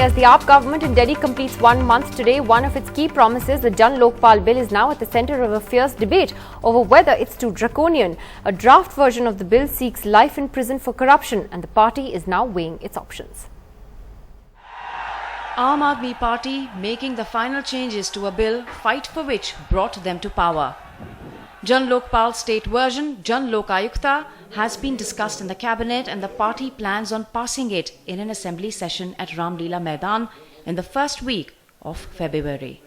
as the AAP government in Delhi completes 1 month today, one of its key promises, the Jan Lokpal bill, is now at the centre of a fierce debate over whether it's too draconian. A draft version of the bill seeks life in prison for corruption, and the party is now weighing its options. Aam Aadmi Party making the final changes to a bill, fight for which brought them to power. Jan Lokpal state version, Jan Lok Ayukta, has been discussed in the cabinet, and the party plans on passing it in an assembly session at Ram Leela Maidan in the first week of February.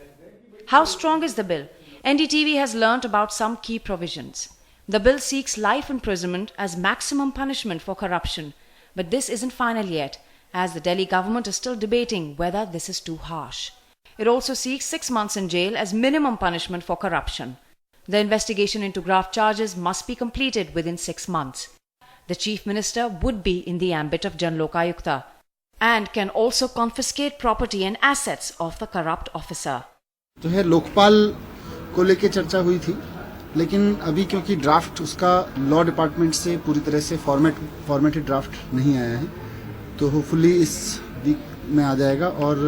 How strong is the bill? NDTV has learnt about some key provisions. The bill seeks life imprisonment as maximum punishment for corruption, but this isn't final yet, as the Delhi government is still debating whether this is too harsh. It also seeks 6 months in jail as minimum punishment for corruption. The investigation into graft charges must be completed within 6 months. The Chief Minister would be in the ambit of Jan Lok Ayukta and can also confiscate property and assets of the corrupt officer. जो है लोकपाल को लेके चर्चा हुई थी, लेकिन अभी क्योंकि ड्राफ्ट उसका लॉ डिपार्टमेंट से पूरी तरह से फॉर्मेटेड ड्राफ्ट नहीं आया है, तो होपफुली इस वीक में आ जाएगा और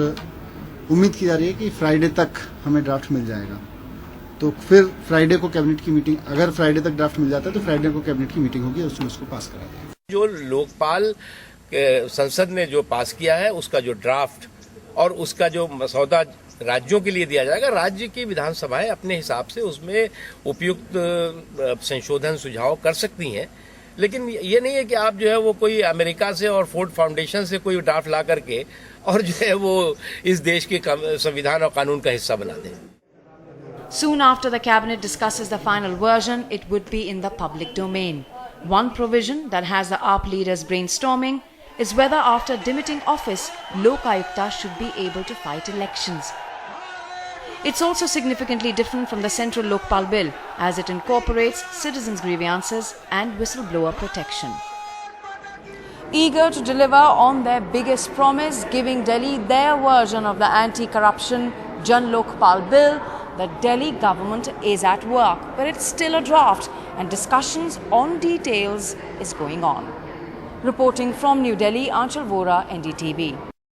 उम्मीद की जा रही है कि फ्राइडे तक हमें ड्राफ्ट मिल जाएगा. तो फिर फ्राइडे को कैबिनेट की मीटिंग, अगर फ्राइडे तक ड्राफ्ट मिल जाता है तो फ्राइडे को कैबिनेट की मीटिंग होगी और उसमें उसको पास करा जाएगा. जो लोकपाल संसद ने जो पास किया है उसका जो ड्राफ्ट और उसका जो मसौदा राज्यों के लिए दिया जाएगा, राज्य की विधानसभाएं अपने हिसाब से उसमें उपयुक्त संशोधन सुझाव कर सकती हैं. लेकिन ये नहीं है कि आप जो है वो कोई अमेरिका से और फोर्ड फाउंडेशन से कोई ड्राफ्ट ला करके और जो है वो इस देश के संविधान और कानून का हिस्सा बना दें. Soon after the cabinet discusses the final version, it would be in the public domain. One provision that has the AAP leaders brainstorming is whether after demitting office, Lok Ayukta should be able to fight elections. It's also significantly different from the central Lokpal bill, as it incorporates citizens' grievances and whistleblower protection. Eager to deliver on their biggest promise, giving Delhi their version of the anti-corruption Jan Lokpal bill, the Delhi government is at work, but it's still a draft and discussions on details is going on. Reporting from New Delhi, Aanchal Vora, NDTV.